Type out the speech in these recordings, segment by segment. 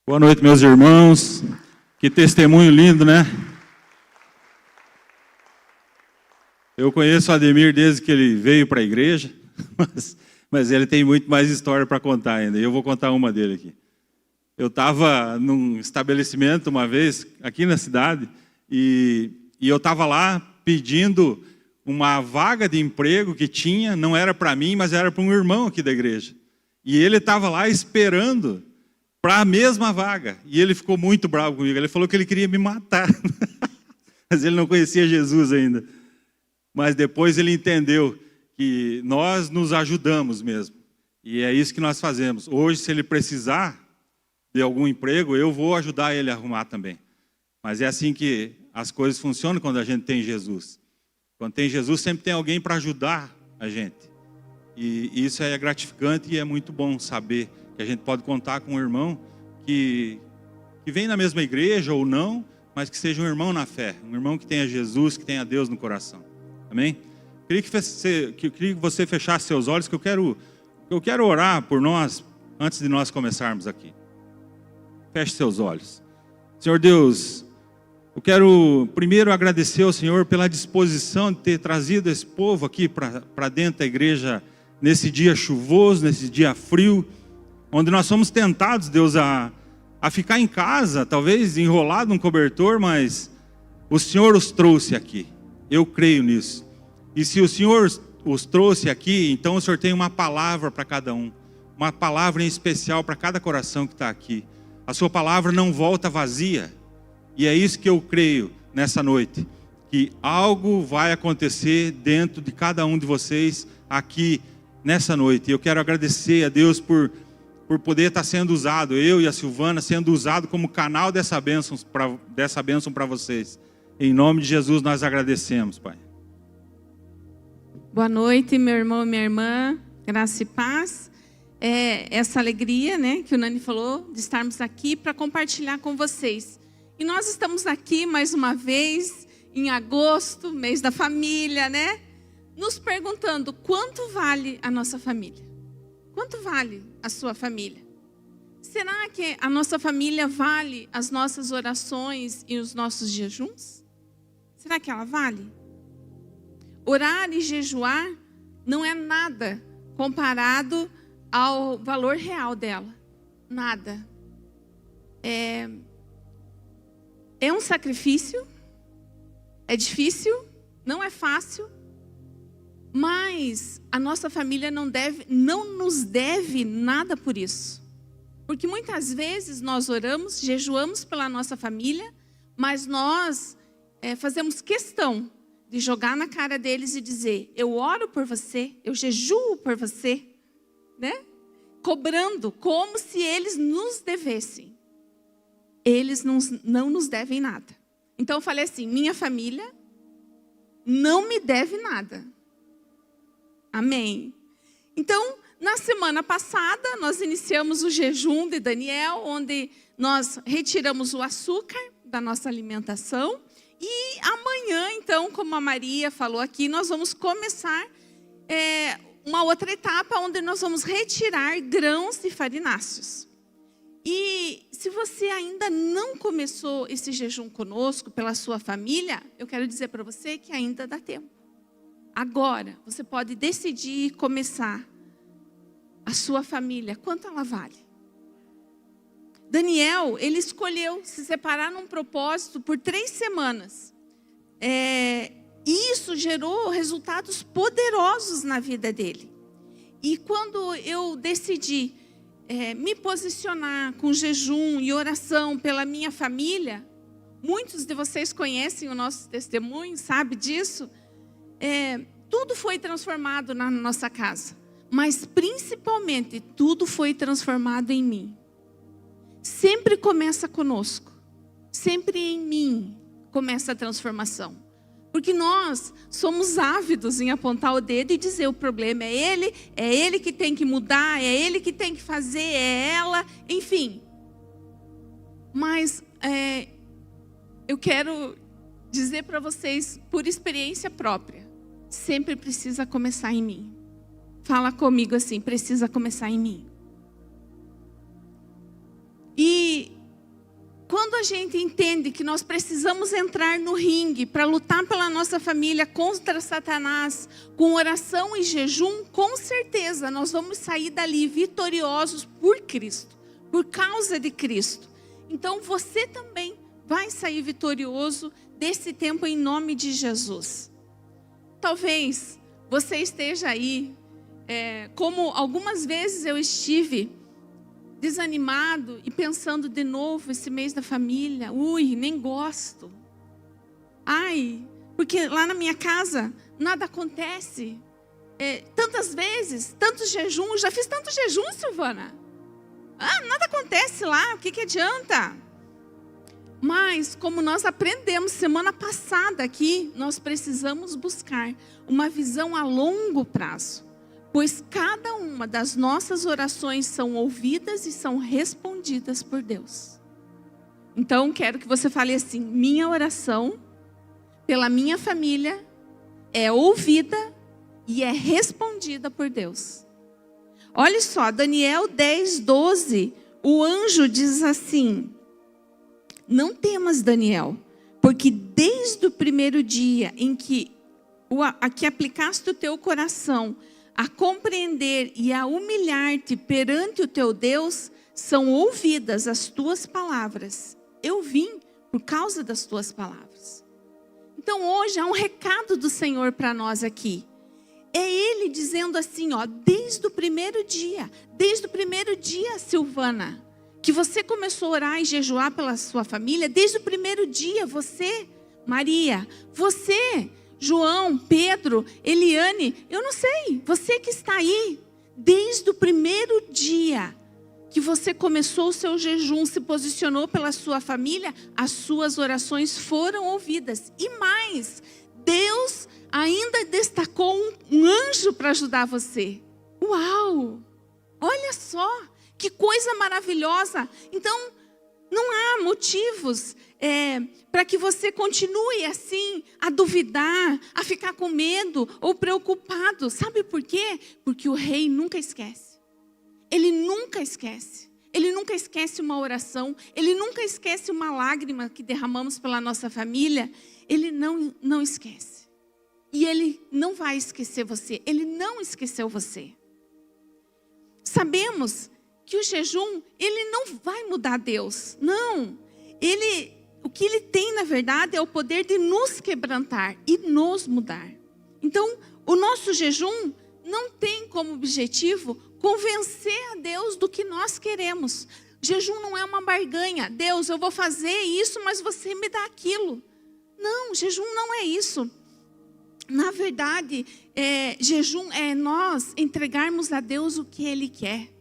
Boa noite, meus irmãos. Que testemunho lindo, né? Eu conheço o Ademir desde que ele veio para a igreja, mas ele tem muito mais história para contar ainda. E eu vou contar uma dele aqui. Eu estava num estabelecimento uma vez, aqui na cidade, e eu estava lá pedindo uma vaga de emprego que tinha, não era para mim, mas era para um irmão aqui da igreja. E ele estava lá esperando para a mesma vaga. E ele ficou muito bravo comigo. Ele falou que ele queria me matar. Mas ele não conhecia Jesus ainda. Mas depois ele entendeu que nós nos ajudamos mesmo. E é isso que nós fazemos. Hoje, se ele precisar de algum emprego, eu vou ajudar ele a arrumar também. Mas é assim que as coisas funcionam quando a gente tem Jesus. Quando tem Jesus, sempre tem alguém para ajudar a gente. E isso é gratificante e é muito bom saber que a gente pode contar com um irmão que vem na mesma igreja ou não, mas que seja um irmão na fé, um irmão que tenha Jesus, que tenha Deus no coração. Amém? Queria que você fechasse seus olhos, que eu quero orar por nós antes de nós começarmos aqui. Feche seus olhos. Senhor Deus, eu quero primeiro agradecer ao Senhor pela disposição de ter trazido esse povo aqui para dentro da igreja nesse dia chuvoso, nesse dia frio, onde nós somos tentados, Deus, a ficar em casa, talvez enrolado num cobertor, mas o Senhor os trouxe aqui. Eu creio nisso. E se o Senhor os trouxe aqui, então o Senhor tem uma palavra para cada um. Uma palavra em especial para cada coração que está aqui. A sua palavra não volta vazia. E é isso que eu creio nessa noite. Que algo vai acontecer dentro de cada um de vocês aqui nessa noite. E eu quero agradecer a Deus por poder estar sendo usado, eu e a Silvana, sendo usado como canal dessa bênção para vocês. Em nome de Jesus nós agradecemos, Pai. Boa noite, meu irmão e minha irmã, graça e paz. Essa alegria, né, que o Nani falou, de estarmos aqui para compartilhar com vocês. E nós estamos aqui mais uma vez, em agosto, mês da família, né? Nos perguntando quanto vale a nossa família. Quanto vale a sua família? Será que a nossa família vale as nossas orações e os nossos jejuns? Será que ela vale? Orar e jejuar não é nada comparado ao valor real dela. Nada. É um sacrifício, é difícil, não é fácil, mas a nossa família não nos deve nada por isso. Porque muitas vezes nós oramos, jejuamos pela nossa família, mas nós fazemos questão de jogar na cara deles e dizer: eu oro por você, eu jejuo por você, né? Cobrando como se eles nos devessem. Eles não nos devem nada. Então eu falei assim: minha família não me deve nada. Amém. Então, na semana passada, nós iniciamos o jejum de Daniel, onde nós retiramos o açúcar da nossa alimentação. E amanhã, então, como a Maria falou aqui, nós vamos começar uma outra etapa, onde nós vamos retirar grãos e farináceos. E se você ainda não começou esse jejum conosco, pela sua família, eu quero dizer para você que ainda dá tempo. Agora, você pode decidir começar a sua família. Quanto ela vale? Daniel, ele escolheu se separar num propósito por 3 semanas. Isso gerou resultados poderosos na vida dele. E quando eu decidi me posicionar com jejum e oração pela minha família, muitos de vocês conhecem o nosso testemunho, sabe disso. Tudo foi transformado na nossa casa, mas principalmente tudo foi transformado em mim. Sempre começa conosco, sempre em mim começa a transformação. Porque nós somos ávidos em apontar o dedo e dizer: o problema é ele que tem que mudar, é ele que tem que fazer, é ela, enfim. Mas eu quero dizer para vocês, por experiência própria, sempre precisa começar em mim. Fala comigo assim: precisa começar em mim. E quando a gente entende que nós precisamos entrar no ringue para lutar pela nossa família contra Satanás, com oração e jejum, com certeza nós vamos sair dali vitoriosos por Cristo, por causa de Cristo. Então você também vai sair vitorioso desse tempo em nome de Jesus. Talvez você esteja aí, como algumas vezes eu estive, desanimado e pensando de novo esse mês da família. Nem gosto. Porque lá na minha casa nada acontece. Tantas vezes, tantos jejuns. Já fiz tanto jejum, Silvana. Nada acontece lá, o que adianta? Mas, como nós aprendemos semana passada aqui, nós precisamos buscar uma visão a longo prazo. Pois cada uma das nossas orações são ouvidas e são respondidas por Deus. Então, quero que você fale assim: minha oração pela minha família é ouvida e é respondida por Deus. Olha só, Daniel 10:12, o anjo diz assim: não temas, Daniel, porque desde o primeiro dia em que aplicaste o teu coração a compreender e a humilhar-te perante o teu Deus, são ouvidas as tuas palavras. Eu vim por causa das tuas palavras. Então hoje há um recado do Senhor para nós aqui. É Ele dizendo assim, desde o primeiro dia, Silvana, que você começou a orar e jejuar pela sua família, desde o primeiro dia, você, Maria, você, João, Pedro, Eliane, eu não sei, você que está aí, desde o primeiro dia que você começou o seu jejum, se posicionou pela sua família, as suas orações foram ouvidas. E mais, Deus ainda destacou um anjo para ajudar você. Uau! Olha só, que coisa maravilhosa. Então, não há motivos para que você continue assim, a duvidar, a ficar com medo ou preocupado. Sabe por quê? Porque o rei nunca esquece. Ele nunca esquece. Ele nunca esquece uma oração. Ele nunca esquece uma lágrima que derramamos pela nossa família. Ele não esquece. E Ele não vai esquecer você. Ele não esqueceu você. Sabemos que o jejum, ele não vai mudar Deus. Não. O que Ele tem, na verdade, é o poder de nos quebrantar e nos mudar. Então, o nosso jejum não tem como objetivo convencer a Deus do que nós queremos. Jejum não é uma barganha. Deus, eu vou fazer isso, mas você me dá aquilo. Não, jejum não é isso. Na verdade, jejum é nós entregarmos a Deus o que Ele quer.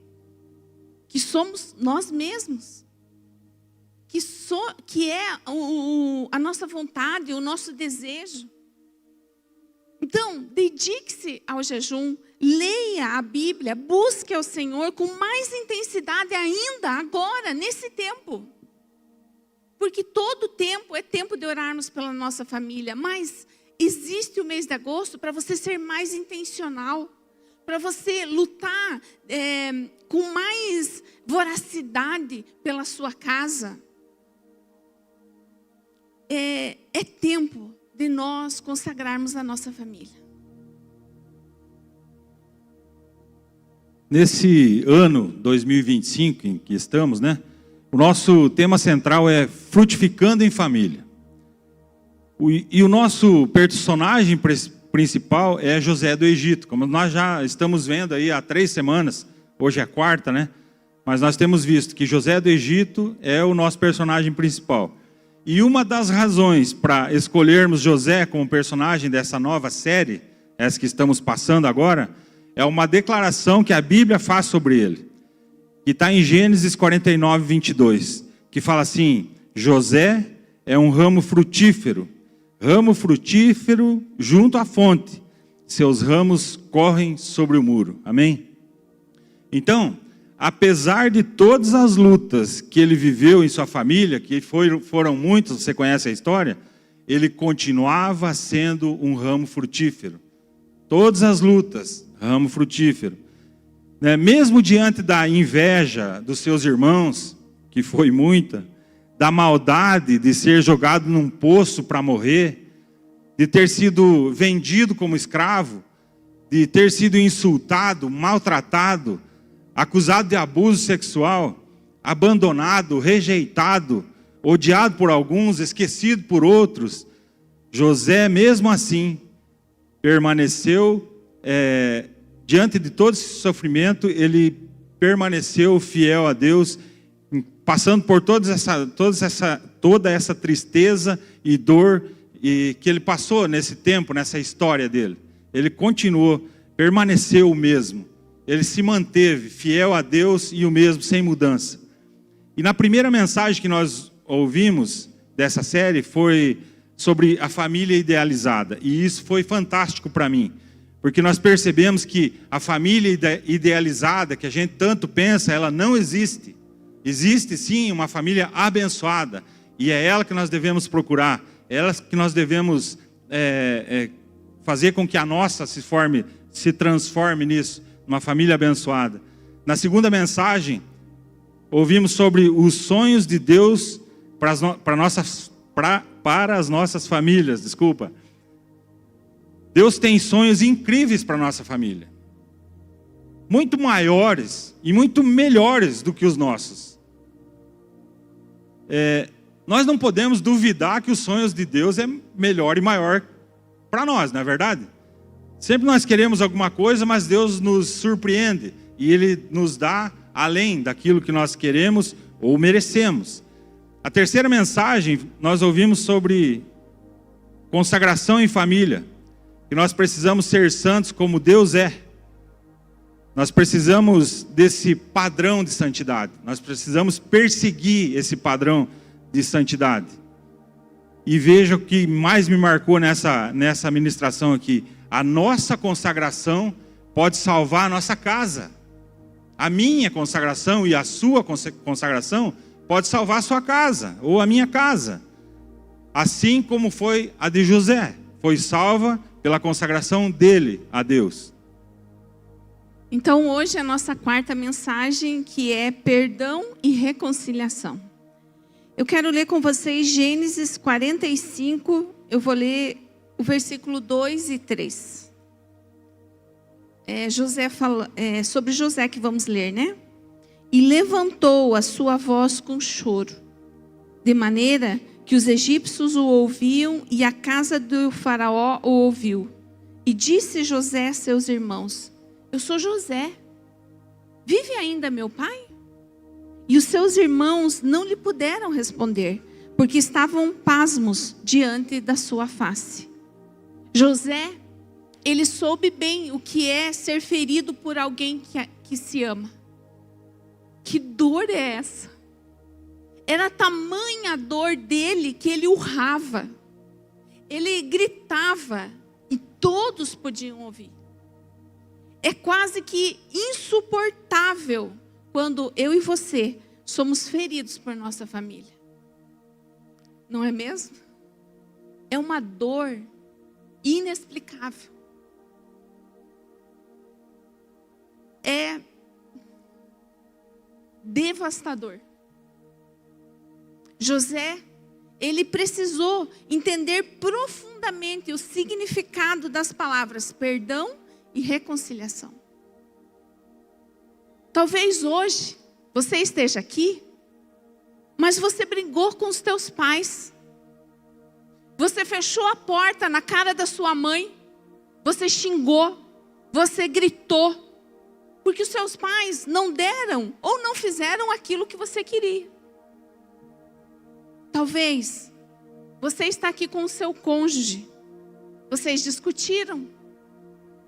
Que somos nós mesmos. Que é a nossa vontade, o nosso desejo. Então, dedique-se ao jejum, leia a Bíblia, busque ao Senhor com mais intensidade ainda agora, nesse tempo. Porque todo tempo é tempo de orarmos pela nossa família, mas existe o mês de agosto para você ser mais intencional, para você lutar com mais voracidade pela sua casa. É tempo de nós consagrarmos a nossa família. Nesse ano 2025 em que estamos, o nosso tema central é frutificando em família. E o nosso personagem principal é José do Egito, como nós já estamos vendo aí há 3 semanas, hoje é a 4ª, mas nós temos visto que José do Egito é o nosso personagem principal. E uma das razões para escolhermos José como personagem dessa nova série, essa que estamos passando agora, é uma declaração que a Bíblia faz sobre ele, que está em Gênesis 49:22, que fala assim: José é um ramo frutífero junto à fonte, seus ramos correm sobre o muro. Amém? Então, apesar de todas as lutas que ele viveu em sua família, que foram muitas, você conhece a história, ele continuava sendo um ramo frutífero. Todas as lutas, ramo frutífero. Mesmo diante da inveja dos seus irmãos, que foi muita, da maldade de ser jogado num poço para morrer, de ter sido vendido como escravo, de ter sido insultado, maltratado, acusado de abuso sexual, abandonado, rejeitado, odiado por alguns, esquecido por outros. José, mesmo assim, permaneceu, diante de todo esse sofrimento, ele permaneceu fiel a Deus, passando por toda essa tristeza e dor que ele passou nesse tempo, nessa história dele. Ele continuou, permaneceu o mesmo. Ele se manteve fiel a Deus e o mesmo, sem mudança. E na primeira mensagem que nós ouvimos dessa série foi sobre a família idealizada. E isso foi fantástico para mim, porque nós percebemos que a família idealizada, que a gente tanto pensa, ela não existe. Existe sim uma família abençoada, e é ela que nós devemos procurar, é ela que nós devemos fazer com que a nossa se transforme nisso, uma família abençoada. Na segunda mensagem, ouvimos sobre os sonhos de Deus para as nossas famílias. Deus tem sonhos incríveis para a nossa família, muito maiores e muito melhores do que os nossos. Nós não podemos duvidar que os sonhos de Deus é melhor e maior para nós, não é verdade? Sempre nós queremos alguma coisa, mas Deus nos surpreende e Ele nos dá além daquilo que nós queremos ou merecemos. A terceira mensagem, nós ouvimos sobre consagração em família, que nós precisamos ser santos como Deus é. Nós precisamos desse padrão de santidade. Nós precisamos perseguir esse padrão de santidade. E veja o que mais me marcou nessa ministração aqui. A nossa consagração pode salvar a nossa casa. A minha consagração e a sua consagração pode salvar a sua casa, ou a minha casa. Assim como foi a de José. Foi salva pela consagração dele a Deus. Então hoje a nossa quarta mensagem, que é perdão e reconciliação. Eu quero ler com vocês Gênesis 45, eu vou ler o versículo 2 e 3. Sobre José que vamos ler, né? E levantou a sua voz com choro, de maneira que os egípcios o ouviam e a casa do faraó o ouviu. E disse José a seus irmãos: eu sou José. Vive ainda meu pai? E os seus irmãos não lhe puderam responder, porque estavam pasmos diante da sua face. José, ele soube bem o que é ser ferido por alguém que se ama. Que dor é essa? Era tamanha a dor dele que ele urrava. Ele gritava e todos podiam ouvir. É quase que insuportável quando eu e você somos feridos por nossa família. Não é mesmo? É uma dor inexplicável. É devastador. José, ele precisou entender profundamente o significado das palavras perdão e reconciliação. Talvez hoje você esteja aqui, mas você brigou com os teus pais. Você fechou a porta na cara da sua mãe. Você xingou, você gritou, porque os seus pais não deram ou não fizeram aquilo que você queria. Talvez você está aqui com o seu cônjuge. Vocês discutiram.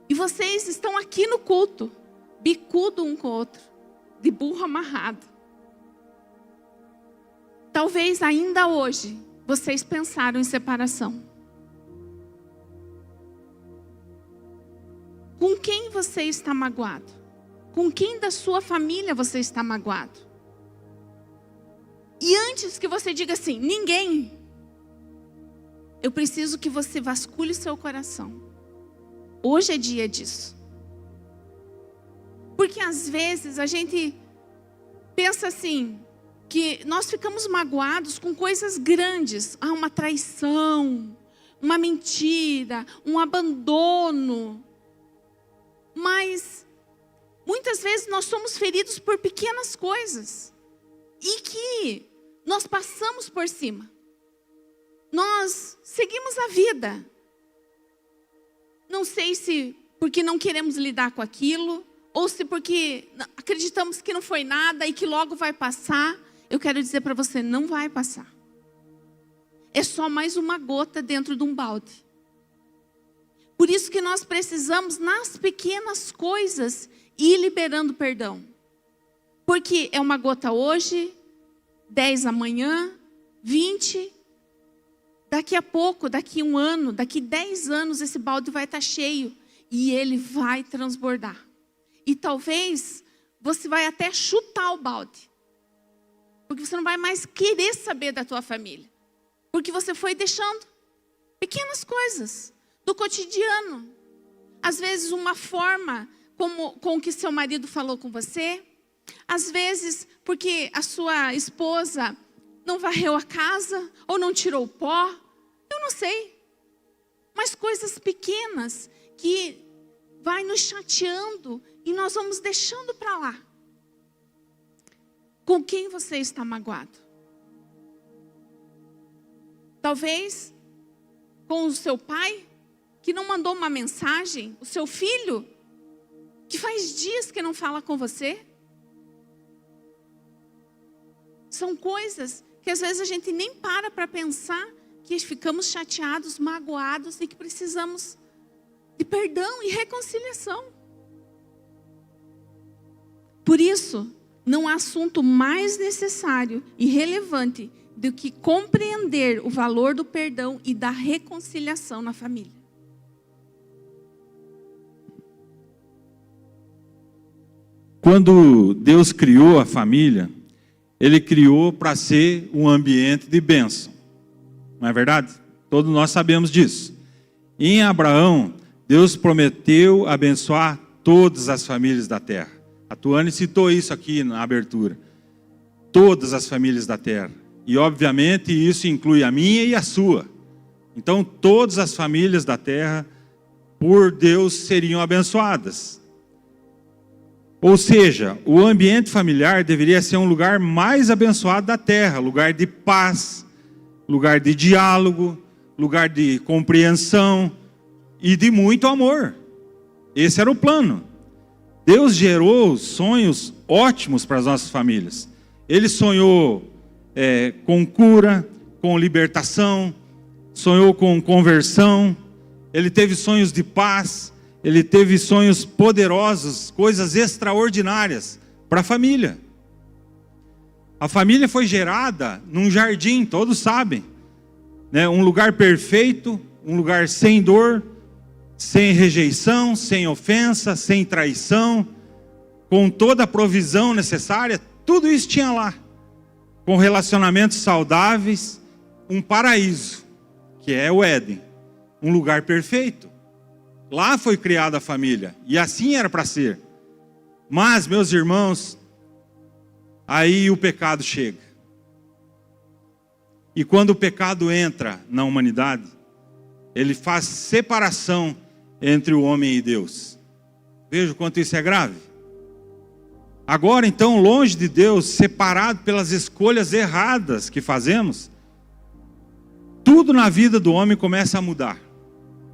E vocês estão aqui no culto, bicudo um com o outro, de burro amarrado. Talvez ainda hoje vocês pensaram em separação. Com quem você está magoado? Com quem da sua família você está magoado? E antes que você diga assim, ninguém, eu preciso que você vasculhe seu coração. Hoje é dia disso. Porque às vezes a gente pensa assim, que nós ficamos magoados com coisas grandes. Uma traição, uma mentira, um abandono. Mas muitas vezes nós somos feridos por pequenas coisas e que nós passamos por cima. Nós seguimos a vida. Não sei se porque não queremos lidar com aquilo, ou se porque acreditamos que não foi nada e que logo vai passar. Eu quero dizer para você, não vai passar. É só mais uma gota dentro de um balde. Por isso que nós precisamos, nas pequenas coisas, ir liberando perdão. Porque é uma gota hoje, 10 amanhã, 20. Daqui a pouco, daqui 1 ano, daqui 10 anos, esse balde vai estar cheio. E ele vai transbordar. E talvez você vai até chutar o balde. Porque você não vai mais querer saber da tua família. Porque você foi deixando pequenas coisas do cotidiano. Às vezes uma forma com que seu marido falou com você. Às vezes porque a sua esposa não varreu a casa ou não tirou o pó. Eu não sei. Mas coisas pequenas que vai nos chateando e nós vamos deixando para lá. Com quem você está magoado? Talvez com o seu pai, que não mandou uma mensagem, o seu filho, que faz dias que não fala com você. São coisas que às vezes a gente nem para pensar, que ficamos chateados, magoados e que precisamos de perdão e reconciliação. Por isso, não há assunto mais necessário e relevante do que compreender o valor do perdão e da reconciliação na família. Quando Deus criou a família, Ele criou para ser um ambiente de bênção. Não é verdade? Todos nós sabemos disso. E em Abraão, Deus prometeu abençoar todas as famílias da terra. A Tuane citou isso aqui na abertura. Todas as famílias da terra. E obviamente isso inclui a minha e a sua. Então todas as famílias da terra, por Deus, seriam abençoadas. Ou seja, o ambiente familiar deveria ser um lugar mais abençoado da terra. Lugar de paz, lugar de diálogo, lugar de compreensão e de muito amor. Esse era o plano. Deus gerou sonhos ótimos para as nossas famílias. Ele sonhou com cura, com libertação, sonhou com conversão. Ele teve sonhos de paz, ele teve sonhos poderosos, coisas extraordinárias para a família. A família foi gerada num jardim, todos sabem, né? Um lugar perfeito, um lugar sem dor, sem rejeição, sem ofensa, sem traição, com toda a provisão necessária, tudo isso tinha lá. Com relacionamentos saudáveis, um paraíso, que é o Éden, um lugar perfeito. Lá foi criada a família, e assim era para ser. Mas, meus irmãos, aí o pecado chega. E quando o pecado entra na humanidade, ele faz separação entre o homem e Deus. Veja o quanto isso é grave. Agora, então, longe de Deus, separado pelas escolhas erradas que fazemos, tudo na vida do homem começa a mudar.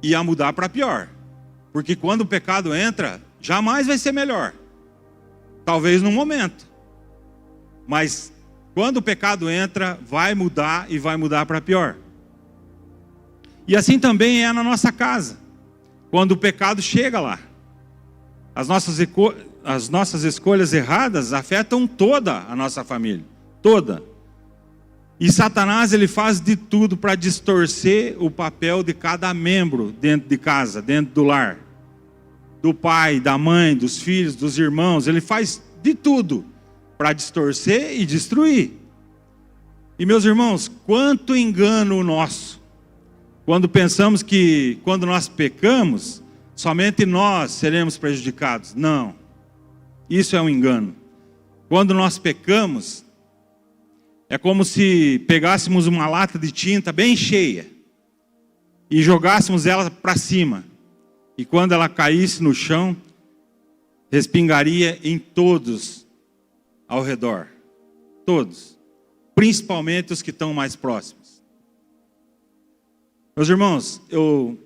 E a mudar para pior. Porque quando o pecado entra, jamais vai ser melhor. Talvez num momento. Mas quando o pecado entra, vai mudar e vai mudar para pior. E assim também é na nossa casa. Quando o pecado chega lá. As nossas escolhas erradas afetam toda a nossa família. Toda. E Satanás, ele faz de tudo para distorcer o papel de cada membro dentro de casa, dentro do lar. Do pai, da mãe, dos filhos, dos irmãos. Ele faz de tudo para distorcer e destruir. E meus irmãos, quanto engano nosso. Quando pensamos que quando nós pecamos, somente nós seremos prejudicados. Não. Isso é um engano. Quando nós pecamos, É como se pegássemos uma lata de tinta bem cheia e jogássemos ela para cima. E quando ela caísse no chão, respingaria em todos ao redor. Todos. Principalmente os que estão mais próximos. Meus irmãos, eu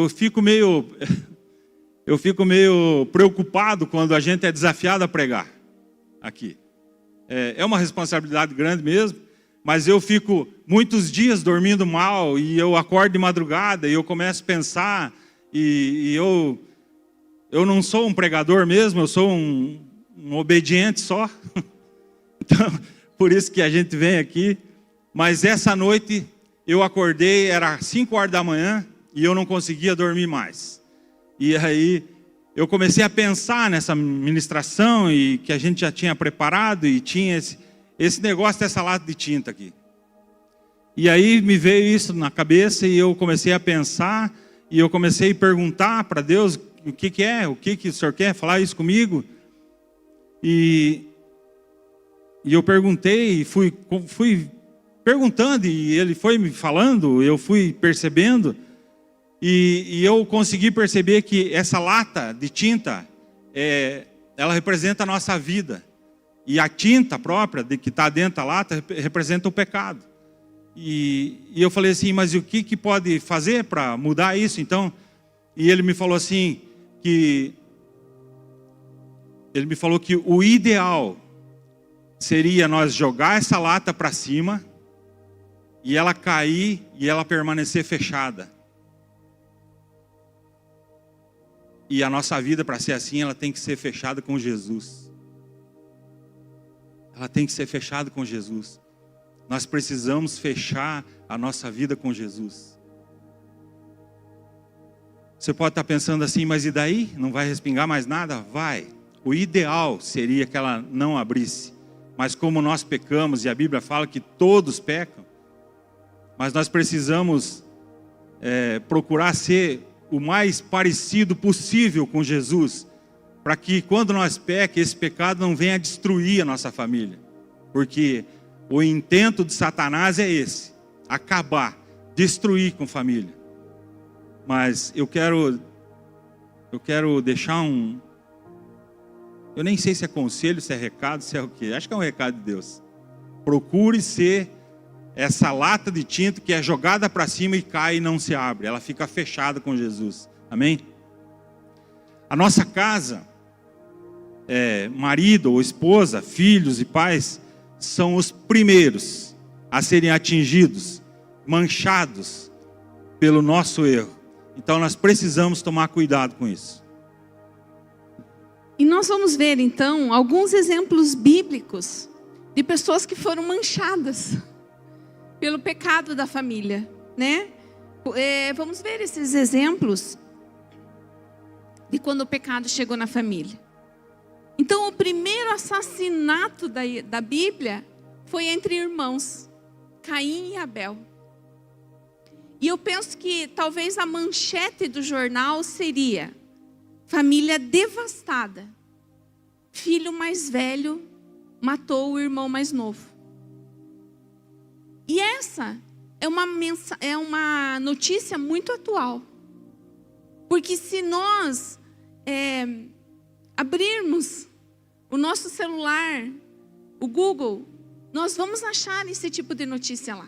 fico meio preocupado quando a gente é desafiado a pregar aqui. É uma responsabilidade grande mesmo, mas eu fico muitos dias dormindo mal e eu acordo de madrugada e eu começo a pensar e eu não sou um pregador mesmo, eu sou um obediente só. Então, por isso que a gente vem aqui. Mas essa noite eu acordei, era 5 horas da manhã e eu não conseguia dormir mais. E aí eu comecei a pensar nessa ministração e que a gente já tinha preparado e tinha esse negócio dessa lata de tinta aqui. E aí me veio isso na cabeça e eu comecei a pensar e eu comecei a perguntar para Deus o que é, o que o Senhor quer falar isso comigo. E eu perguntei e fui perguntando e ele foi me falando, eu fui percebendo. E eu consegui perceber que essa lata de tinta, ela representa a nossa vida. E a tinta própria que está dentro da lata representa o pecado. E eu falei assim, mas o que pode fazer para mudar isso? Então, e ele me falou assim, que o ideal seria nós jogar essa lata para cima e ela cair e ela permanecer fechada. E a nossa vida, para ser assim, ela tem que ser fechada com Jesus. Ela tem que ser fechada com Jesus. Nós precisamos fechar a nossa vida com Jesus. Você pode estar pensando assim, mas e daí? Não vai respingar mais nada? Vai. O ideal seria que ela não abrisse. Mas como nós pecamos, e a Bíblia fala que todos pecam, mas nós precisamos procurar ser o mais parecido possível com Jesus, para que quando nós pequemos, esse pecado não venha destruir a nossa família. Porque o intento de Satanás é esse, acabar, destruir com a família. Mas eu quero deixar eu nem sei se é conselho, se é recado, se é o quê. Acho que é um recado de Deus. Procure ser essa lata de tinta que é jogada para cima e cai e não se abre. Ela fica fechada com Jesus. Amém? A nossa casa, marido ou esposa, filhos e pais, são os primeiros a serem atingidos, manchados pelo nosso erro. Então nós precisamos tomar cuidado com isso. E nós vamos ver então alguns exemplos bíblicos de pessoas que foram manchadas pelo pecado da família, né? Vamos ver esses exemplos de quando o pecado chegou na família. Então, o primeiro assassinato da Bíblia foi entre irmãos, Caim e Abel. E eu penso que talvez a manchete do jornal seria: família devastada, filho mais velho matou o irmão mais novo. E essa é uma notícia muito atual. Porque se nós abrirmos o nosso celular, o Google, nós vamos achar esse tipo de notícia lá.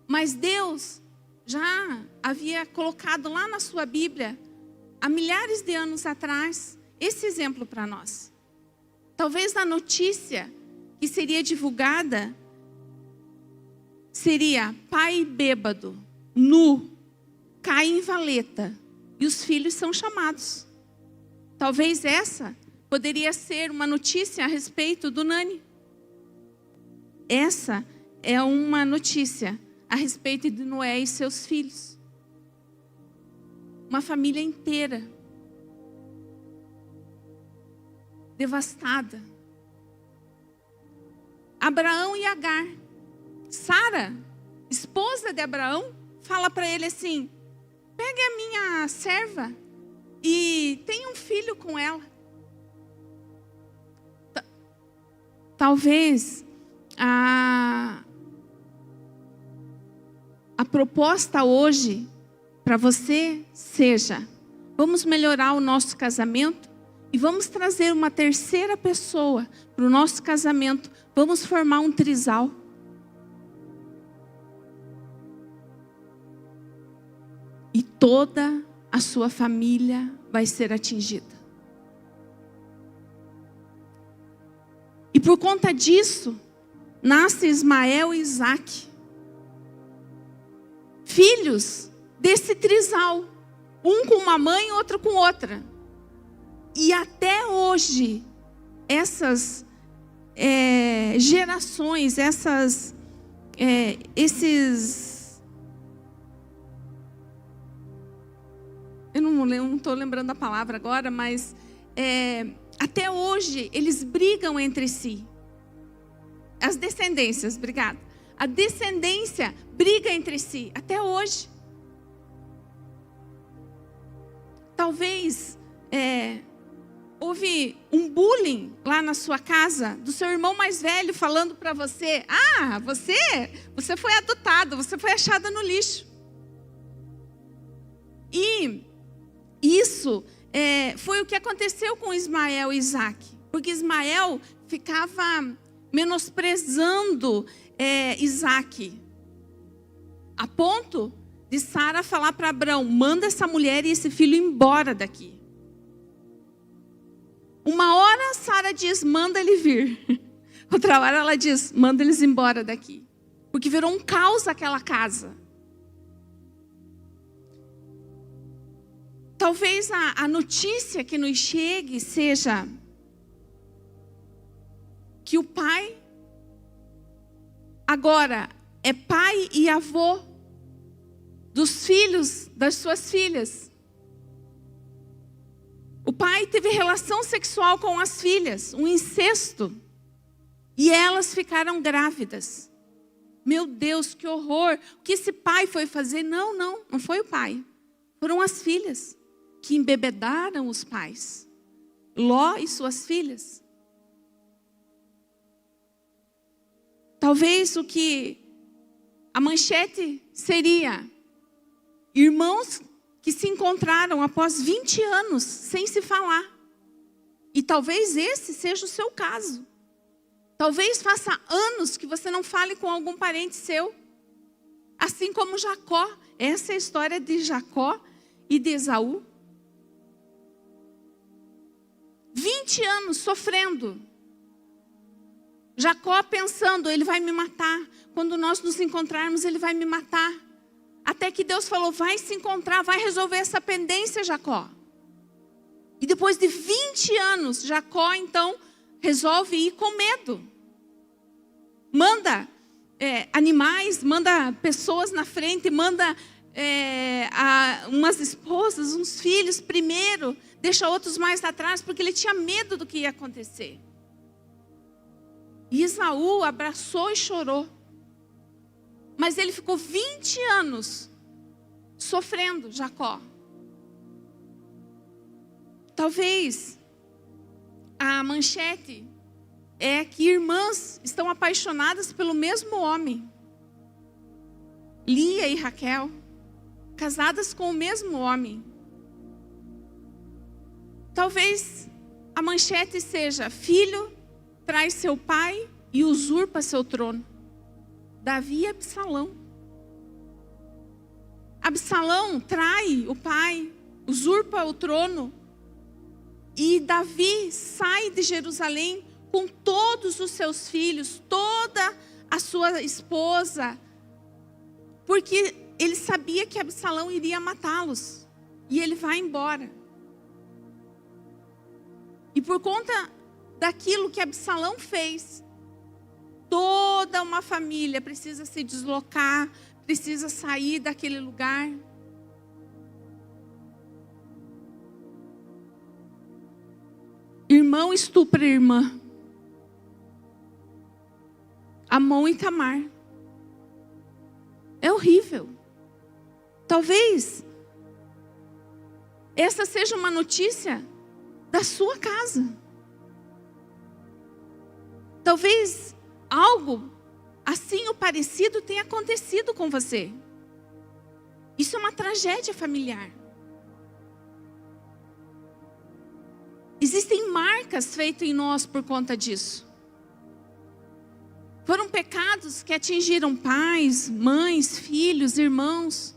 Mas Deus já havia colocado lá na sua Bíblia, há milhares de anos atrás, esse exemplo para nós. Talvez a notícia que seria divulgada seria: pai bêbado, nu, cai em valeta e os filhos são chamados. Talvez essa poderia ser uma notícia a respeito do Nani. Essa é uma notícia a respeito de Noé e seus filhos. Uma família inteira devastada. Abraão e Agar. Sara, esposa de Abraão, fala para ele assim: pegue a minha serva e tenha um filho com ela. talvez a proposta hoje para você seja: vamos melhorar o nosso casamento e vamos trazer uma terceira pessoa para o nosso casamento. Vamos formar um trisal. E toda a sua família vai ser atingida. E por conta disso, nasce Ismael e Isaque, filhos desse trisal, um com uma mãe e outro com outra. E até hoje, essas gerações, eu não estou lembrando a palavra agora, mas até hoje eles brigam entre si. As descendências, obrigada. A descendência briga entre si, até hoje. Talvez houve um bullying lá na sua casa, do seu irmão mais velho falando para você: ah, você foi adotado, você foi achada no lixo. E isso foi o que aconteceu com Ismael e Isaque. Porque Ismael ficava menosprezando Isaque, a ponto de Sara falar para Abrão: manda essa mulher e esse filho embora daqui. Uma hora Sara diz: manda ele vir. Outra hora ela diz: manda eles embora daqui. Porque virou um caos aquela casa. Talvez a notícia que nos chegue seja que o pai agora é pai e avô dos filhos das suas filhas. O pai teve relação sexual com as filhas, um incesto, e elas ficaram grávidas. Meu Deus, que horror! O que esse pai foi fazer? Não foi o pai. Foram as filhas que embebedaram os pais. Ló e suas filhas. Talvez o que a manchete seria: irmãos que se encontraram após 20 anos sem se falar. E talvez esse seja o seu caso. Talvez faça anos que você não fale com algum parente seu. Assim como Jacó. Essa é a história de Jacó e de Esaú. 20 anos sofrendo. Jacó pensando: ele vai me matar. Quando nós nos encontrarmos, ele vai me matar. Até que Deus falou: vai se encontrar, vai resolver essa pendência, Jacó. E depois de 20 anos, Jacó então resolve ir com medo. Manda animais, manda pessoas na frente, manda umas esposas, uns filhos primeiro, deixa outros mais atrás, porque ele tinha medo do que ia acontecer. E Esaú abraçou e chorou. Mas ele ficou 20 anos sofrendo, Jacó. Talvez a manchete é que irmãs estão apaixonadas pelo mesmo homem. Lia e Raquel, casadas com o mesmo homem. Talvez a manchete seja: filho traz seu pai e usurpa seu trono. Davi e Absalão. Absalão trai o pai, usurpa o trono. E Davi sai de Jerusalém com todos os seus filhos, toda a sua esposa, porque ele sabia que Absalão iria matá-los. E ele vai embora. E por conta daquilo que Absalão fez, toda uma família precisa se deslocar, precisa sair daquele lugar. Irmão estupra irmã. Amon e Tamar. É horrível. Talvez essa seja uma notícia da sua casa. Talvez algo assim ou parecido tenha acontecido com você. Isso é uma tragédia familiar. Existem marcas feitas em nós por conta disso. Foram pecados que atingiram pais, mães, filhos, irmãos,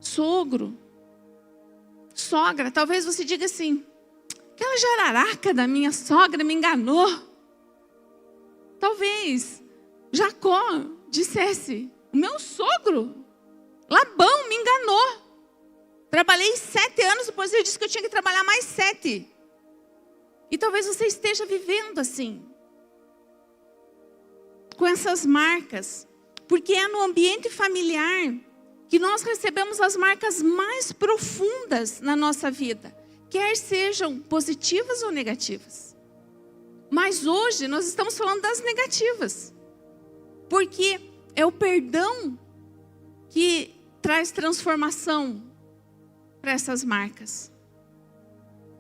sogro, sogra. Talvez você diga assim: aquela jararaca da minha sogra me enganou. Talvez Jacó dissesse: o meu sogro, Labão, me enganou. Trabalhei 7 anos, depois ele disse que eu tinha que trabalhar mais 7. E talvez você esteja vivendo assim, com essas marcas, porque é no ambiente familiar que nós recebemos as marcas mais profundas na nossa vida, quer sejam positivas ou negativas. Mas hoje nós estamos falando das negativas, porque é o perdão que traz transformação para essas marcas.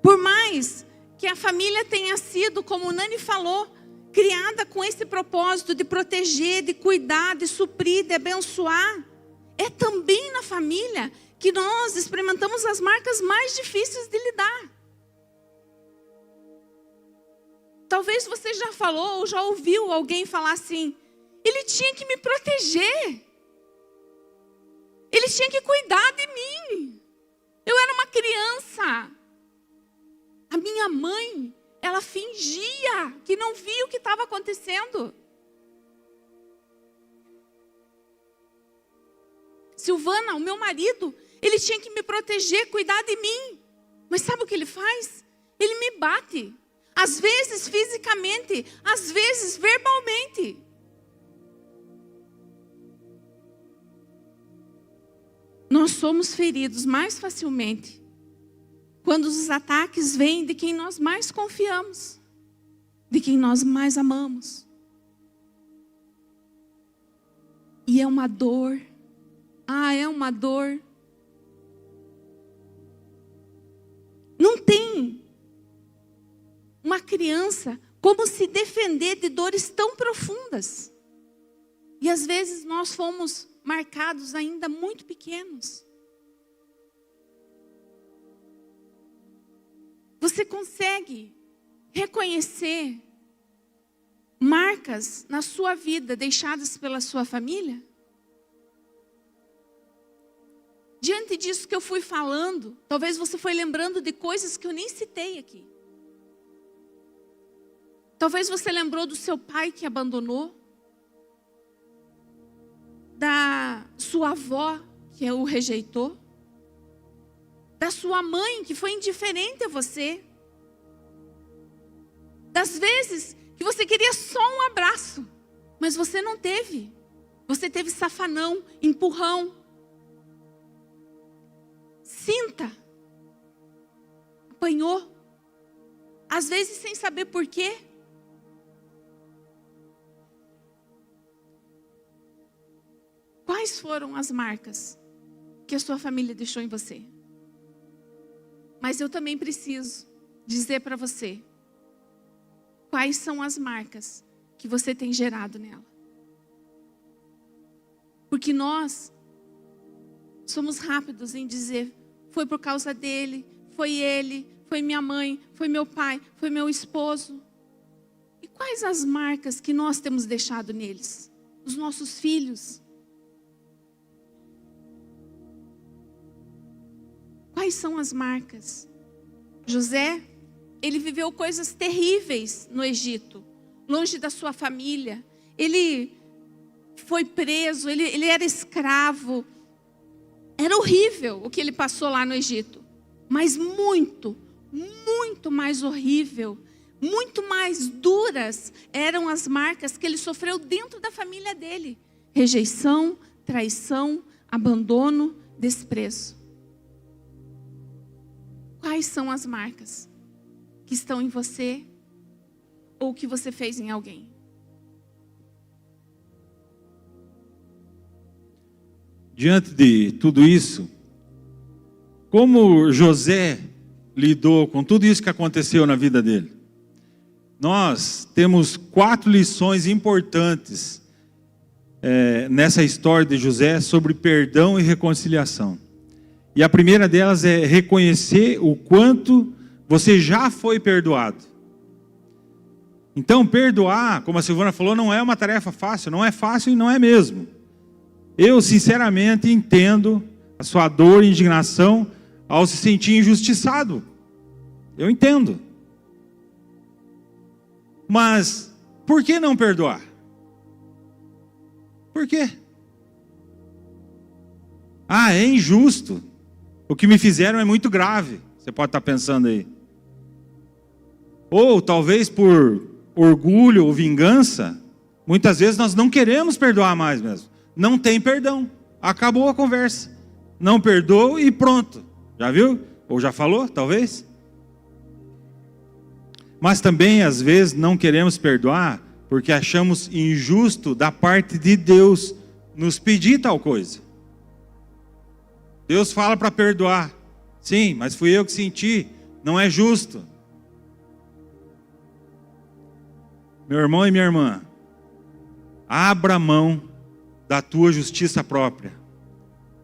Por mais que a família tenha sido, como o Nani falou, criada com esse propósito de proteger, de cuidar, de suprir, de abençoar, é também na família que nós experimentamos as marcas mais difíceis de lidar. Talvez você já falou ou já ouviu alguém falar assim: ele tinha que me proteger, ele tinha que cuidar de mim, eu era uma criança. A minha mãe, ela fingia que não via o que estava acontecendo. Silvana, o meu marido, ele tinha que me proteger, cuidar de mim. Mas sabe o que ele faz? Ele me bate. Às vezes fisicamente, às vezes verbalmente. Nós somos feridos mais facilmente quando os ataques vêm de quem nós mais confiamos, de quem nós mais amamos. E é uma dor. É uma dor. Não tem uma criança como se defender de dores tão profundas. E às vezes nós fomos marcados ainda muito pequenos. Você consegue reconhecer marcas na sua vida deixadas pela sua família? Diante disso que eu fui falando, talvez você foi lembrando de coisas que eu nem citei aqui. Talvez você lembrou do seu pai que abandonou, da sua avó que o rejeitou, da sua mãe que foi indiferente a você, das vezes que você queria só um abraço, mas você não teve. Você teve safanão, empurrão, cinta, apanhou, às vezes sem saber por quê. Quais foram as marcas que a sua família deixou em você? Mas eu também preciso dizer para você quais são as marcas que você tem gerado nela. Porque nós somos rápidos em dizer: foi por causa dele, foi ele, foi minha mãe, foi meu pai, foi meu esposo. E quais as marcas que nós temos deixado neles? Os nossos filhos. Quais são as marcas? José, ele viveu coisas terríveis no Egito, longe da sua família. Ele foi preso, ele era escravo. Era horrível o que ele passou lá no Egito. Mas muito, muito mais horrível, muito mais duras eram as marcas que ele sofreu dentro da família dele. Rejeição, traição, abandono, desprezo. Quais são as marcas que estão em você ou que você fez em alguém? Diante de tudo isso, como José lidou com tudo isso que aconteceu na vida dele? nós temos 4 lições importantes nessa história de José sobre perdão e reconciliação. E a primeira delas é reconhecer o quanto você já foi perdoado. Então, perdoar, como a Silvana falou, não é uma tarefa fácil. Não é fácil e não é mesmo. Eu, sinceramente, entendo a sua dor e indignação ao se sentir injustiçado. Eu entendo. Mas, por que não perdoar? Por quê? Ah, é injusto. O que me fizeram é muito grave. Você pode estar pensando aí. Ou talvez por orgulho ou vingança, muitas vezes nós não queremos perdoar mais mesmo. Não tem perdão. Acabou a conversa. Não perdoa e pronto. Já viu? Ou já falou, talvez? Mas também, às vezes, não queremos perdoar porque achamos injusto da parte de Deus nos pedir tal coisa. Deus fala para perdoar. Sim, mas fui eu que senti. Não é justo. Meu irmão e minha irmã, abra mão da tua justiça própria.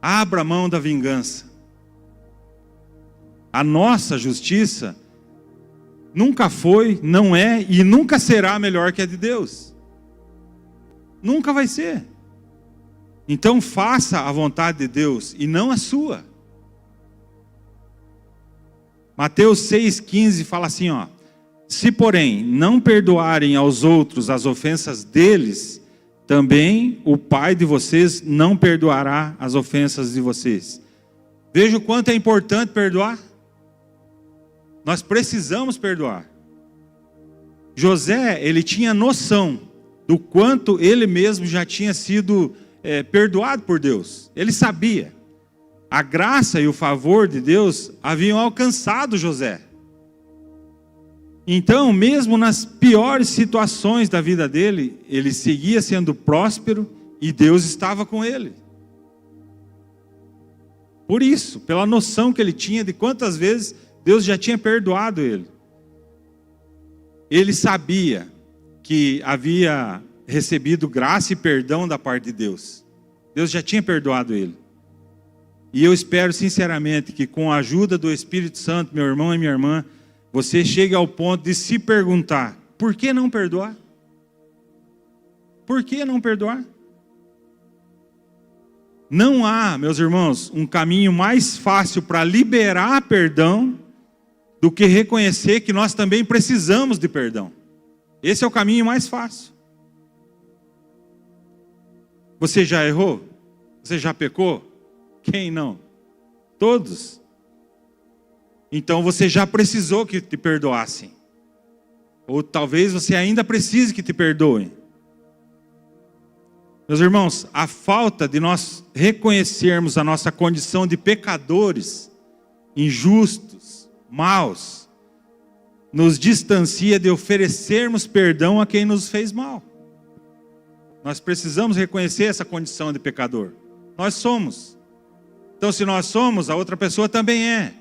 Abra mão da vingança. A nossa justiça nunca foi, não é e nunca será melhor que a de Deus. Nunca vai ser. Então faça a vontade de Deus e não a sua. Mateus 6,15 fala assim, ó: se porém não perdoarem aos outros as ofensas deles, também o Pai de vocês não perdoará as ofensas de vocês. Veja o quanto é importante perdoar. Nós precisamos perdoar. José, ele tinha noção do quanto ele mesmo já tinha sido perdoado por Deus. Ele sabia. A graça e o favor de Deus haviam alcançado José. Então, mesmo nas piores situações da vida dele, ele seguia sendo próspero e Deus estava com ele. Por isso, pela noção que ele tinha de quantas vezes Deus já tinha perdoado ele. Ele sabia que havia recebido graça e perdão da parte de Deus. Deus já tinha perdoado ele. E eu espero sinceramente que com a ajuda do Espírito Santo, meu irmão e minha irmã, você chegue ao ponto de se perguntar: por que não perdoar? Por que não perdoar? Não há, meus irmãos, um caminho mais fácil para liberar perdão do que reconhecer que nós também precisamos de perdão. Esse é o caminho mais fácil. Você já errou? Você já pecou? Quem não? Todos. Então você já precisou que te perdoassem. Ou talvez você ainda precise que te perdoem. Meus irmãos, a falta de nós reconhecermos a nossa condição de pecadores, injustos, maus, nos distancia de oferecermos perdão a quem nos fez mal. Nós precisamos reconhecer essa condição de pecador. Nós somos. Então, se nós somos, a outra pessoa também é.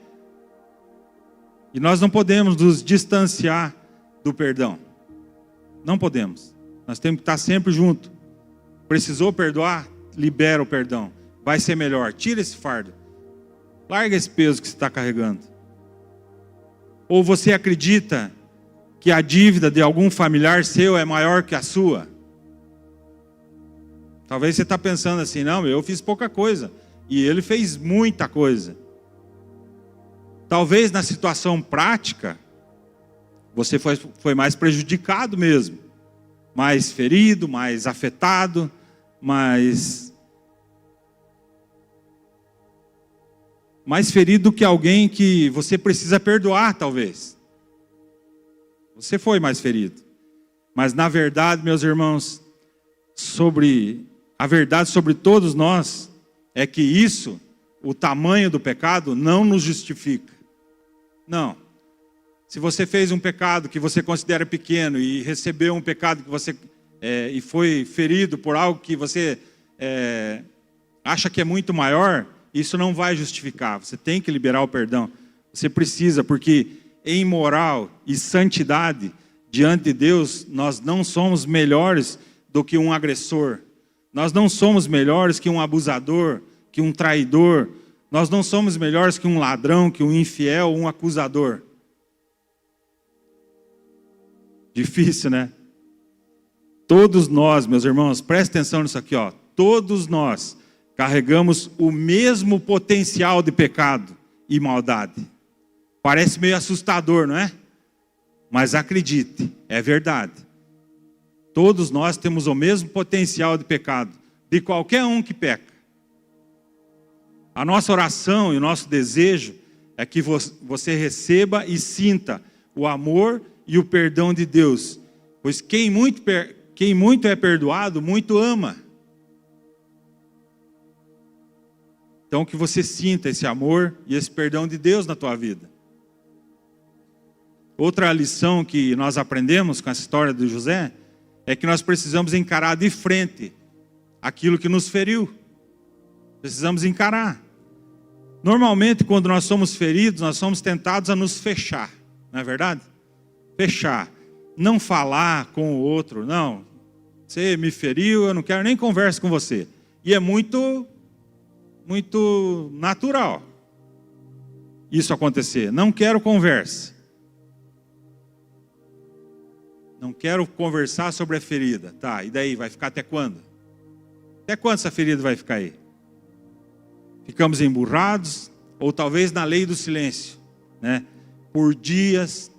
E nós não podemos nos distanciar do perdão. Não podemos. Nós temos que estar sempre juntos. Precisou perdoar? Libera o perdão. Vai ser melhor. Tira esse fardo. Larga esse peso que você está carregando. Ou você acredita que a dívida de algum familiar seu é maior que a sua? Talvez você está pensando assim: não, eu fiz pouca coisa. E ele fez muita coisa. Talvez na situação prática, você foi mais prejudicado mesmo. Mais ferido, mais afetado, mais ferido do que alguém que você precisa perdoar, talvez. Você foi mais ferido. Mas na verdade, meus irmãos, a verdade sobre todos nós é que isso, o tamanho do pecado, não nos justifica. Não. Se você fez um pecado que você considera pequeno e recebeu um pecado que você e foi ferido por algo que você acha que é muito maior, isso não vai justificar. Você tem que liberar o perdão. Você precisa, porque em moral e santidade diante de Deus, nós não somos melhores do que um agressor. Nós não somos melhores que um abusador, que um traidor. Nós não somos melhores que um ladrão, que um infiel, um acusador. Difícil, né? Todos nós, meus irmãos, prestem atenção nisso aqui, ó. Todos nós carregamos o mesmo potencial de pecado e maldade. Parece meio assustador, não é? Mas acredite, é verdade. Todos nós temos o mesmo potencial de pecado, de qualquer um que peca. A nossa oração e o nosso desejo é que você receba e sinta o amor e o perdão de Deus. Pois quem muito é perdoado, muito ama. Então que você sinta esse amor e esse perdão de Deus na tua vida. Outra lição que nós aprendemos com essa história de José é que nós precisamos encarar de frente aquilo que nos feriu. Precisamos encarar. Normalmente, quando nós somos feridos, nós somos tentados a nos fechar, não é verdade? Fechar. Não falar com o outro. Não, você me feriu, eu não quero nem conversa com você. E é muito natural isso acontecer. Não quero conversa. Não quero conversar sobre a ferida. Tá, e daí? Vai ficar até quando? Até quando essa ferida vai ficar aí? Ficamos emburrados, ou talvez na lei do silêncio, né? Por dias,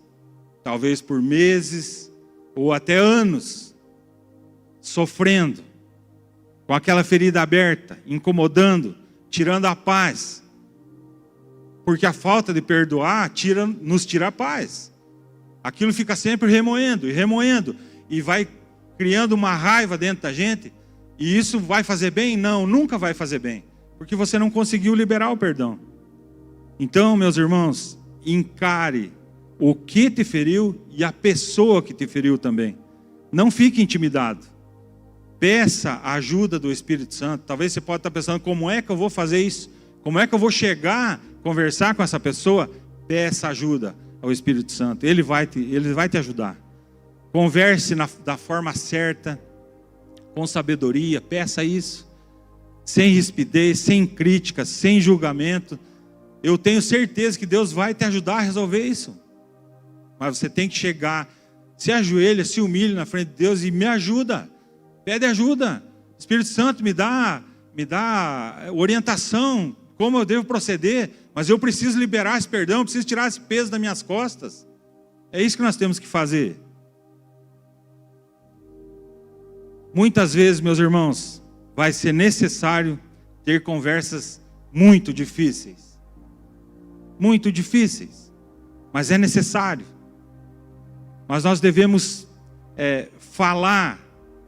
talvez por meses, ou até anos, sofrendo, com aquela ferida aberta, incomodando, tirando a paz. Porque a falta de perdoar nos tira a paz. Aquilo fica sempre remoendo, e vai criando uma raiva dentro da gente, e isso vai fazer bem? Não, nunca vai fazer bem, porque você não conseguiu liberar o perdão. Então, meus irmãos, encare o que te feriu e a pessoa que te feriu também. Não fique intimidado. Peça a ajuda do Espírito Santo. Talvez você possa estar pensando, como é que eu vou fazer isso? Como é que eu vou chegar, conversar com essa pessoa? Peça ajuda ao Espírito Santo. Ele vai te ajudar. Converse da forma certa, com sabedoria. Peça isso. Sem rispidez, sem críticas, sem julgamento. Eu tenho certeza que Deus vai te ajudar a resolver isso. Mas você tem que chegar, se ajoelha, se humilha na frente de Deus e me ajuda. Pede ajuda. Espírito Santo me dá orientação, como eu devo proceder, mas eu preciso liberar esse perdão, eu preciso tirar esse peso das minhas costas. É isso que nós temos que fazer. Muitas vezes, meus irmãos, vai ser necessário ter conversas muito difíceis. Muito difíceis. Mas é necessário. Mas nós devemos falar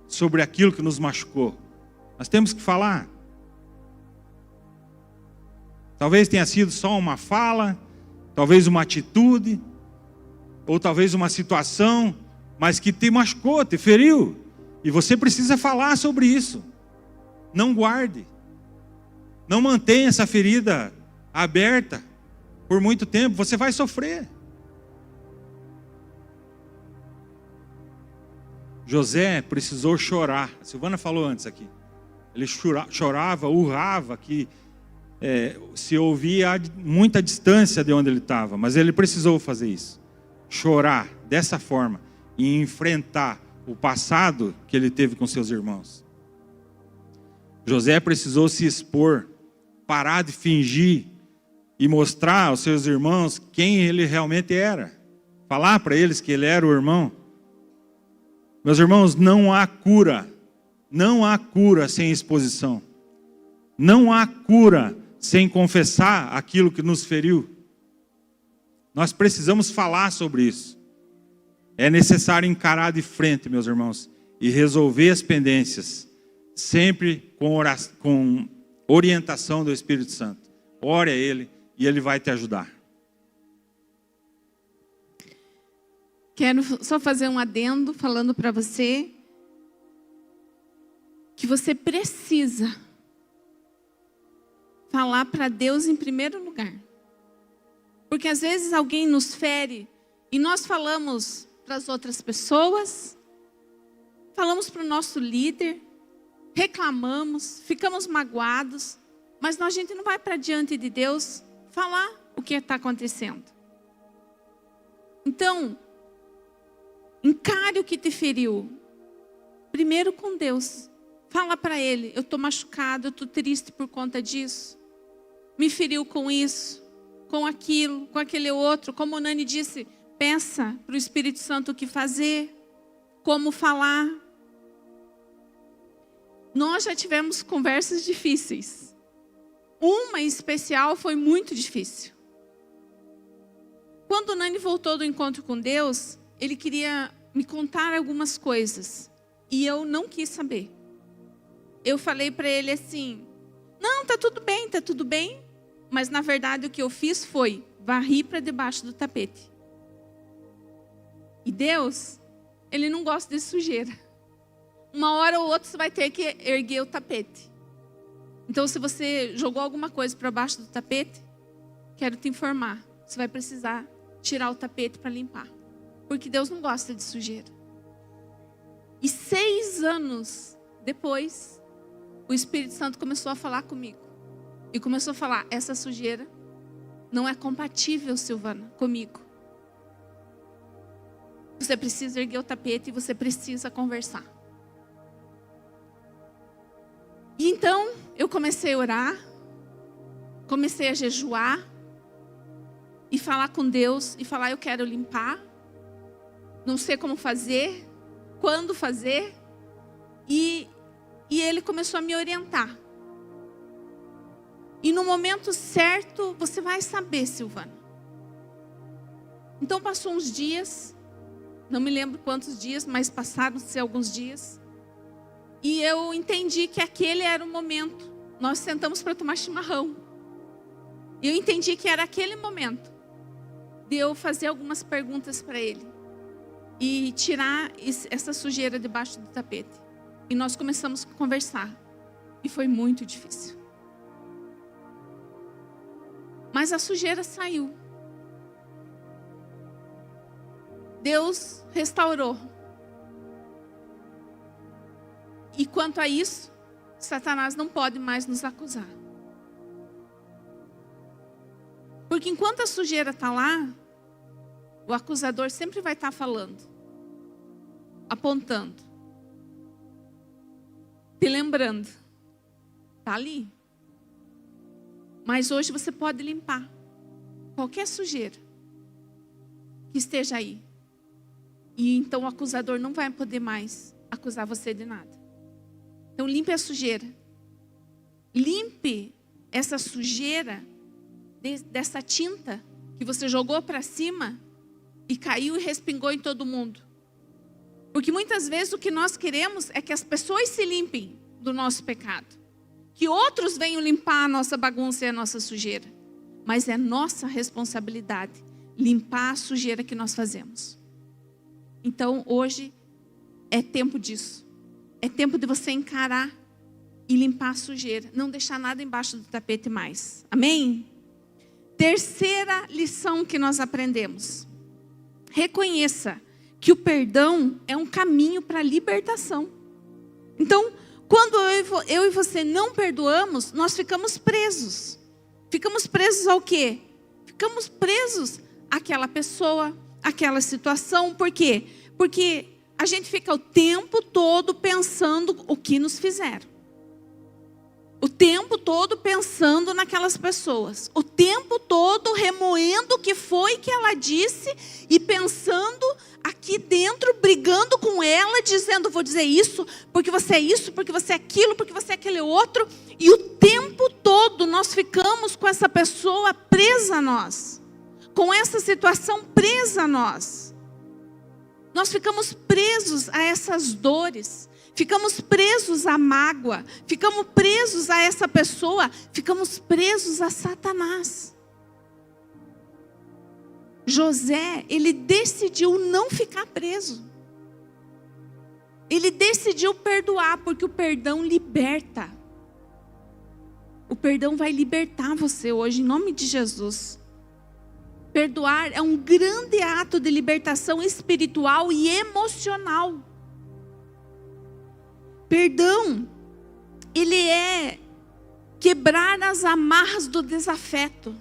sobre aquilo que nos machucou. Nós temos que falar. Talvez tenha sido só uma fala, talvez uma atitude, ou talvez uma situação, mas que te machucou, te feriu. E você precisa falar sobre isso. Não guarde. Não mantenha essa ferida aberta por muito tempo. Você vai sofrer. José precisou chorar. A Silvana falou antes aqui. Ele chorava, urrava, que se ouvia a muita distância de onde ele estava. Mas ele precisou fazer isso. Chorar dessa forma e enfrentar o passado que ele teve com seus irmãos. José precisou se expor, parar de fingir e mostrar aos seus irmãos quem ele realmente era. Falar para eles que ele era o irmão. Meus irmãos, não há cura sem exposição. Não há cura sem confessar aquilo que nos feriu. Nós precisamos falar sobre isso. É necessário encarar de frente, meus irmãos, e resolver as pendências, sempre com orientação do Espírito Santo. Ore a Ele e Ele vai te ajudar. Quero só fazer um adendo falando para você que você precisa falar para Deus em primeiro lugar. Porque às vezes alguém nos fere e nós falamos para as outras pessoas, falamos para o nosso líder, reclamamos, ficamos magoados, mas a gente não vai para diante de Deus falar o que está acontecendo. Então, encare o que te feriu, primeiro com Deus. Fala para Ele, eu estou machucado, eu estou triste por conta disso. Me feriu com isso, com aquilo, com aquele outro. Como o Nani disse, peça para o Espírito Santo o que fazer, como falar. Nós já tivemos conversas difíceis. Uma em especial foi muito difícil. Quando o Nani voltou do encontro com Deus, ele queria me contar algumas coisas. E eu não quis saber. Eu falei para ele assim, não, tá tudo bem. Mas na verdade o que eu fiz foi varri para debaixo do tapete. E Deus, Ele não gosta de sujeira. Uma hora ou outra você vai ter que erguer o tapete. Então se você jogou alguma coisa para baixo do tapete, quero te informar, você vai precisar tirar o tapete para limpar. Porque Deus não gosta de sujeira. E 6 anos depois, o Espírito Santo começou a falar comigo. E começou a falar, essa sujeira não é compatível, Silvana, comigo. Você precisa erguer o tapete e você precisa conversar. E então, eu comecei a orar, comecei a jejuar, e falar com Deus, e falar, eu quero limpar, não sei como fazer, quando fazer, e Ele começou a me orientar. E no momento certo, você vai saber, Silvana. Então passou uns dias, não me lembro quantos dias, mas passaram-se alguns dias. E eu entendi que aquele era o momento. Nós sentamos para tomar chimarrão. E eu entendi que era aquele momento de eu fazer algumas perguntas para ele. E tirar essa sujeira debaixo do tapete. E nós começamos a conversar. E foi muito difícil. Mas a sujeira saiu. Deus restaurou. E quanto a isso, Satanás não pode mais nos acusar. Porque enquanto a sujeira está lá, o acusador sempre vai estar falando, apontando, te lembrando. Está ali. Mas hoje você pode limpar qualquer sujeira que esteja aí. E então o acusador não vai poder mais acusar você de nada. Então limpe a sujeira. Limpe essa sujeira dessa tinta que você jogou para cima e caiu e respingou em todo mundo. Porque muitas vezes o que nós queremos é que as pessoas se limpem do nosso pecado. Que outros venham limpar a nossa bagunça e a nossa sujeira. Mas é nossa responsabilidade limpar a sujeira que nós fazemos. Então hoje é tempo disso. É tempo de você encarar e limpar a sujeira. Não deixar nada embaixo do tapete mais. Amém? Terceira lição que nós aprendemos. Reconheça que o perdão é um caminho para a libertação. Então, quando eu e você não perdoamos, nós ficamos presos. Ficamos presos ao quê? Ficamos presos àquela pessoa, àquela situação. Por quê? Porque a gente fica o tempo todo pensando o que nos fizeram. O tempo todo pensando naquelas pessoas. O tempo todo remoendo o que foi que ela disse e pensando aqui dentro, brigando com ela, dizendo, vou dizer isso, porque você é isso, porque você é aquilo, porque você é aquele outro. E o tempo todo nós ficamos com essa pessoa presa a nós. Com essa situação presa a nós. Nós ficamos presos a essas dores. Ficamos presos à mágoa, ficamos presos a essa pessoa, ficamos presos a Satanás. José, ele decidiu não ficar preso. Ele decidiu perdoar, porque o perdão liberta. O perdão vai libertar você hoje, em nome de Jesus. Perdoar é um grande ato de libertação espiritual e emocional. Perdão, ele é quebrar as amarras do desafeto.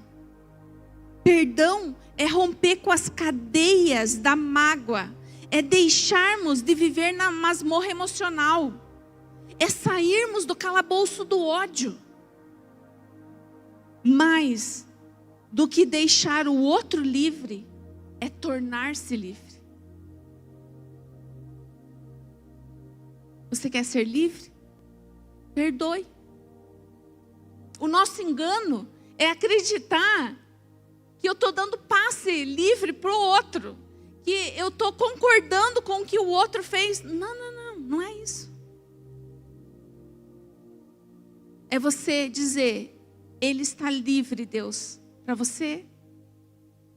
Perdão é romper com as cadeias da mágoa. É deixarmos de viver na masmorra emocional. É sairmos do calabouço do ódio. Mais do que deixar o outro livre, é tornar-se livre. Você quer ser livre? Perdoe. O nosso engano é acreditar que eu estou dando passe livre para o outro. Que eu estou concordando com o que o outro fez. Não é isso. É você dizer, ele está livre, Deus, para você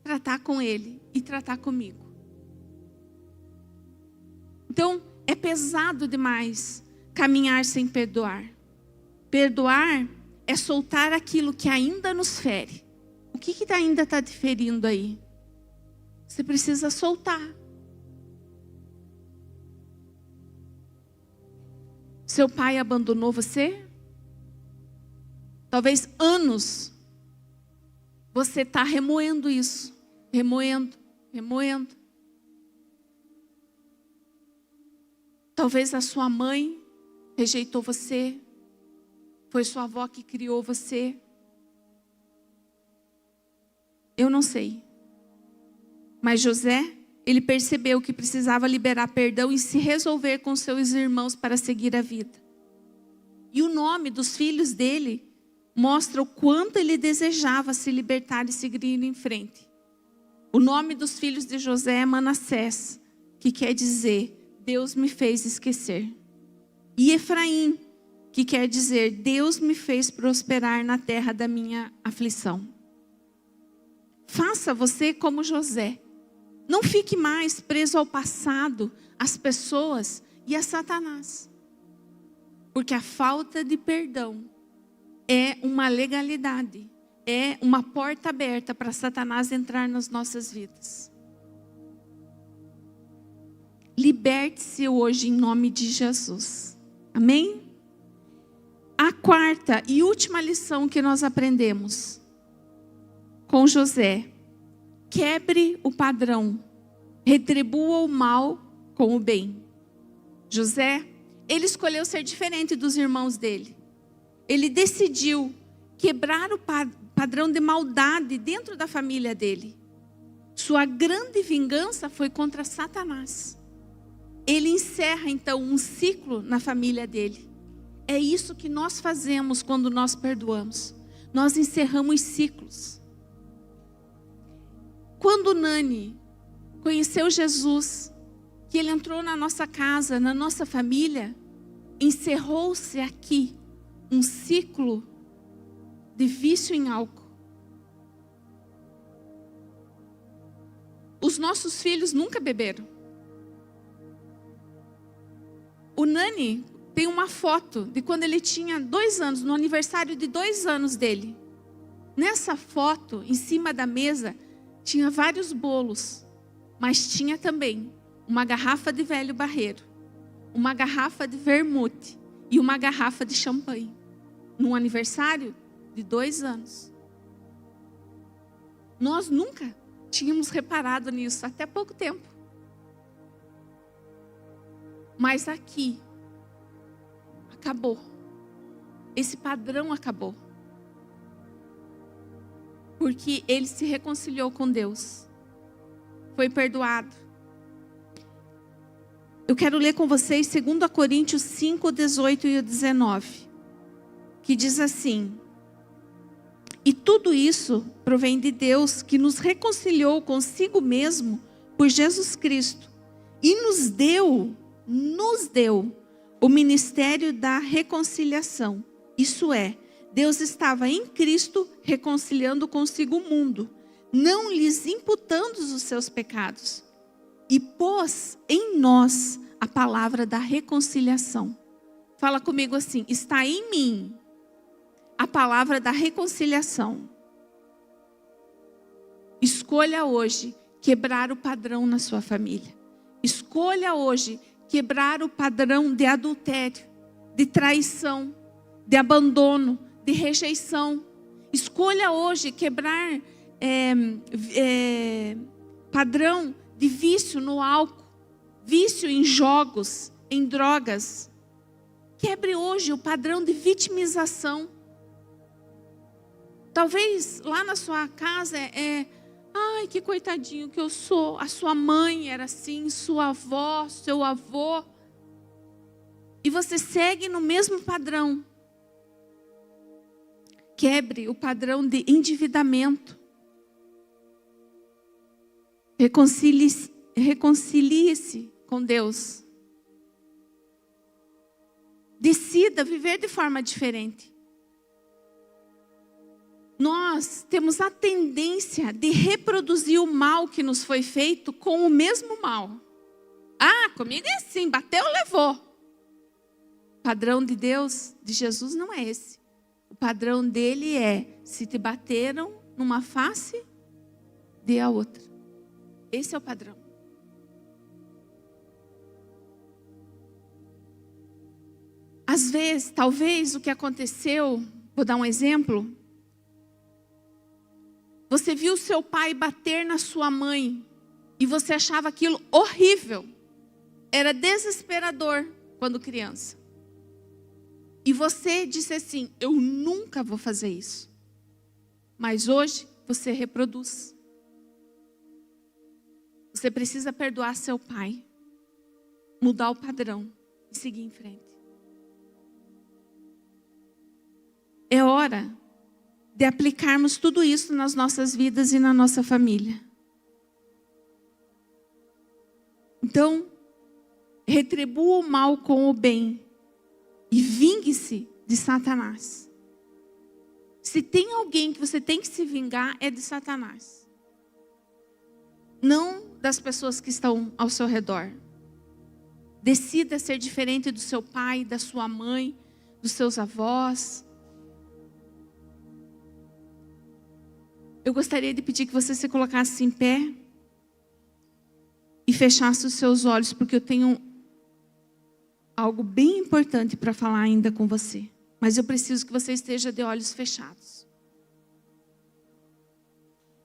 tratar com ele e tratar comigo. Então, é pesado demais caminhar sem perdoar. Perdoar é soltar aquilo que ainda nos fere. O que ainda está te ferindo aí? Você precisa soltar. Seu pai abandonou você? Talvez anos você está remoendo isso. Remoendo. Talvez a sua mãe rejeitou você. Foi sua avó que criou você. Eu não sei. Mas José, ele percebeu que precisava liberar perdão e se resolver com seus irmãos para seguir a vida. E o nome dos filhos dele mostra o quanto ele desejava se libertar e seguir em frente. O nome dos filhos de José é Manassés, que quer dizer, Deus me fez esquecer. E Efraim, que quer dizer, Deus me fez prosperar na terra da minha aflição. Faça você como José. Não fique mais preso ao passado, às pessoas e a Satanás. Porque a falta de perdão é uma legalidade, é uma porta aberta para Satanás entrar nas nossas vidas. Liberte-se hoje em nome de Jesus. Amém? A quarta e última lição que nós aprendemos com José. Quebre o padrão. Retribua o mal com o bem. José, ele escolheu ser diferente dos irmãos dele. Ele decidiu quebrar o padrão de maldade dentro da família dele. Sua grande vingança foi contra Satanás. Ele encerra então um ciclo na família dele. É isso que nós fazemos quando nós perdoamos. Nós encerramos ciclos. Quando Nani conheceu Jesus, que ele entrou na nossa casa, na nossa família, encerrou-se aqui um ciclo de vício em álcool. Os nossos filhos nunca beberam. O Nani tem uma foto de quando ele tinha 2 anos, no aniversário de 2 anos dele. Nessa foto, em cima da mesa, tinha vários bolos, mas tinha também uma garrafa de velho barreiro, uma garrafa de vermute e uma garrafa de champanhe. Num aniversário de 2 anos. Nós nunca tínhamos reparado nisso, até pouco tempo. Mas aqui, acabou. Esse padrão acabou. Porque ele se reconciliou com Deus. Foi perdoado. Eu quero ler com vocês 2 Coríntios 5, 18 e 19. Que diz assim: e tudo isso provém de Deus, que nos reconciliou consigo mesmo por Jesus Cristo. E nos deu o ministério da reconciliação. Isso é, Deus estava em Cristo reconciliando consigo o mundo, não lhes imputando os seus pecados. E pôs em nós a palavra da reconciliação. Fala comigo assim: está em mim a palavra da reconciliação. Escolha hoje quebrar o padrão na sua família. Escolha hoje quebrar o padrão de adultério, de traição, de abandono, de rejeição. Escolha hoje quebrar padrão de vício no álcool, vício em jogos, em drogas. Quebre hoje o padrão de vitimização. Talvez lá na sua casa ai, que coitadinho que eu sou. A sua mãe era assim, sua avó, seu avô. E você segue no mesmo padrão. Quebre o padrão de endividamento. Reconcilie-se com Deus. Decida viver de forma diferente. Nós temos a tendência de reproduzir o mal que nos foi feito com o mesmo mal. Ah, comigo é assim, bateu, levou. O padrão de Deus, de Jesus, não é esse. O padrão dele é, se te bateram numa face, dê a outra. Esse é o padrão. Às vezes, talvez o que aconteceu, vou dar um exemplo. Você viu seu pai bater na sua mãe e você achava aquilo horrível. Era desesperador quando criança. E você disse assim, eu nunca vou fazer isso. Mas hoje você reproduz. Você precisa perdoar seu pai, mudar o padrão e seguir em frente. É hora de aplicarmos tudo isso nas nossas vidas e na nossa família. Então, retribua o mal com o bem e vingue-se de Satanás. Se tem alguém que você tem que se vingar, é de Satanás. Não das pessoas que estão ao seu redor. Decida ser diferente do seu pai, da sua mãe, dos seus avós. Eu gostaria de pedir que você se colocasse em pé e fechasse os seus olhos, porque eu tenho algo bem importante para falar ainda com você. Mas eu preciso que você esteja de olhos fechados.